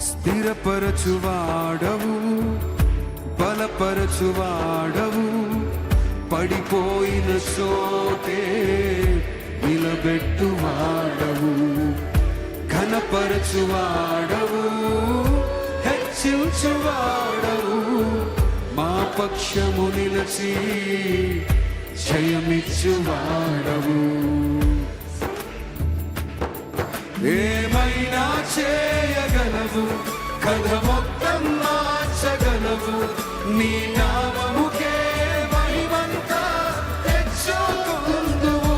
స్థిరపరచువాడవు, బలపరచువాడవు, పడిపోయిన చోటే నిలబెట్టువాడవు, ఘనపరచువాడవు, హెచ్చించువాడవు, మా పక్షము నిలచి జయమిచ్చువాడవు. ఏమైనా చేయగలవు, కథ మొత్తం మార్చగలవు, నీ నామముకే మహిమంతా తెచ్చుకుందువు.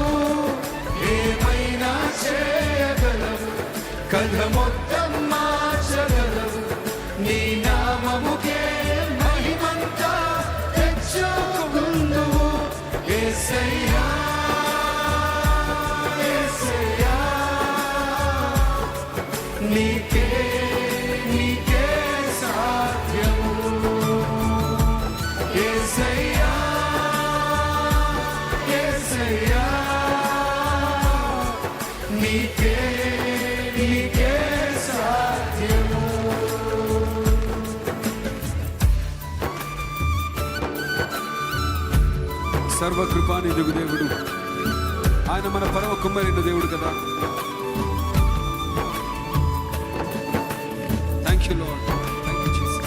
ఏమైనా చేయగలవు, కథ మొత్తం మార్చగలవు, నీ నామముకే మహిమంతా తెచ్చుకుందువు. యేసయ్యా నీకే నీకే సాధ్యము. యేసయ్యా యేసయ్యా నీకే నీకే సాధ్యము. సర్వకృపానిధి దేవుడు ఆయన మన పరమ కుమ్మరైన దేవుడు కదా. Thank you, Lord. Thank you, Jesus.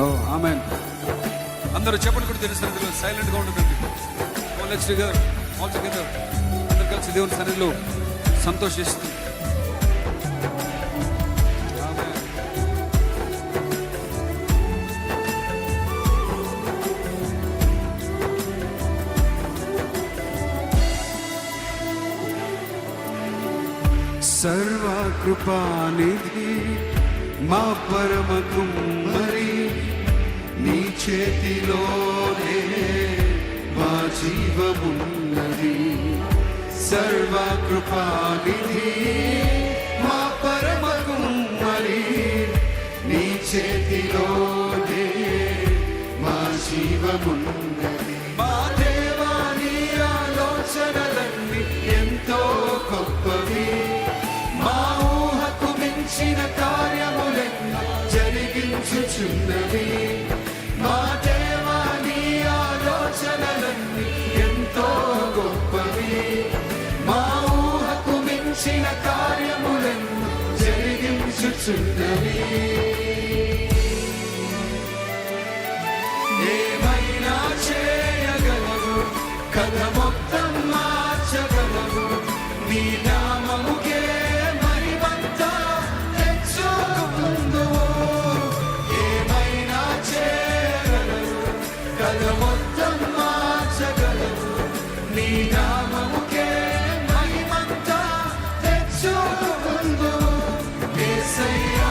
Oh, amen. అందరూ చెప్పండి కూడా తెలుసు, సైలెంట్గా ఉండదండి. Let's together, all together. అందరూ కలిసి దేవుని సన్నిధిలో సంతోషిస్తుంది. సర్వకృపానిధి మా పరమ కుమ్మరి, నీ చేతిలోనే మా జీవమున్నది. సర్వకృపానిధి మా పరమ కుమ్మరి, నీ చేతిలోనే మా జీవమున్నది. మా దేవా నీ ఆలోచనలన్నీ ఎంతో గొప్పవి, మా ఊహకు మించిన కార్యములెన్నో జరిగించుచున్నవి. మా దేవా నీ ఆలోచనలన్నీ ఎంతో గొప్పవి, మా ఊహకు మించిన కార్యములెన్నో జరిగించుచున్నవి. ఏమైనా చేయగలవు, కథ మొత్తం మార్చగలవు, నీ నామముకే మహిమంతా తెచ్చుకుందువు. ఏమైనా చేయగలవు, కథ మొత్తం మార్చగలవు, నీ నామముకే మహిమంతా తెచ్చుకుందువు. యేసయ్యా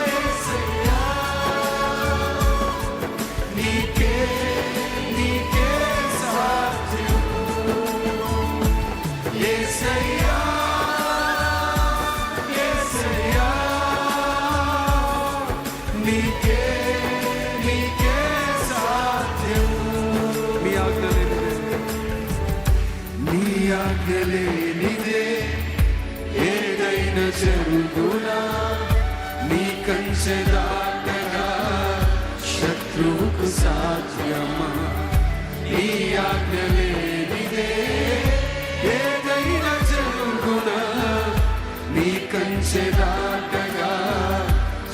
యేసయ్యా నీకే నీకే సాధ్యము. యేసయ్యా యేసయ్యా నీకే నీకే సాధ్యము. నీ ఆజ్ఞ లేనిదే ఏదైనా జరుగునా, నీ కంచె దాటగా శత్రువుకు సాధ్యమా. నీ ఆజ్ఞ లేనిదే ఏదైనా జరుగునా, నీ కంచె దాటగా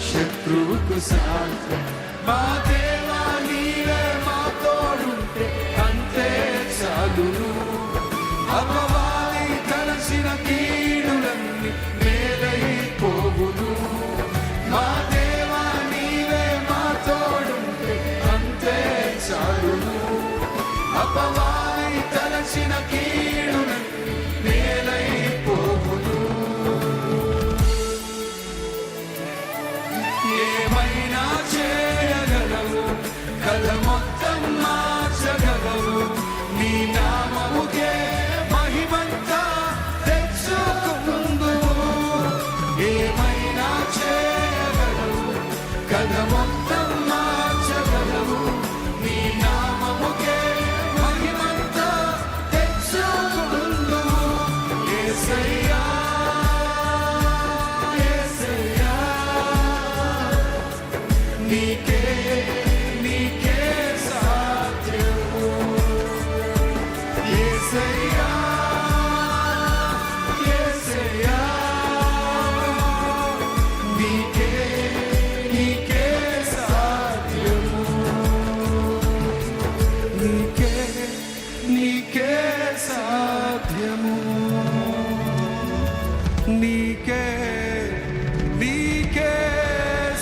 శత్రువుకు సాధ్యం. మా దేవా నీవే మా తోడుంటే అంతే చాలును. అపవాది తలచిన కీడులన్నీ మేలైపోవును. మా దేవా నీవే మా తోడుంటే అంతే చాలును. అపవాది తలచిన కీడులన్నీ మేలైపోవును. ఏమైనా చేయగలవు, కథ మొత్తం మార్చగలవు, నీ నామముకే మహిమంతా తెచ్చుకుందువు. ఏమైనా చేయగలవు, కథ మొత్తం నీకే నీకే సాధ్యము యేసయ్యా యేసయ్యా నీకే నీకే సాధ్యము నీకే నీకే సాధ్యము నీకే నీకే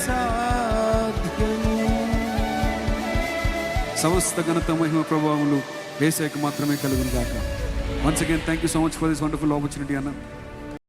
సాధ్యము. సమస్త ఘనత మహిమ ప్రభావములు యేసయ్యకు మాత్రమే కలుగును గాక. Once again thank you so much for this wonderful opportunity అన్న.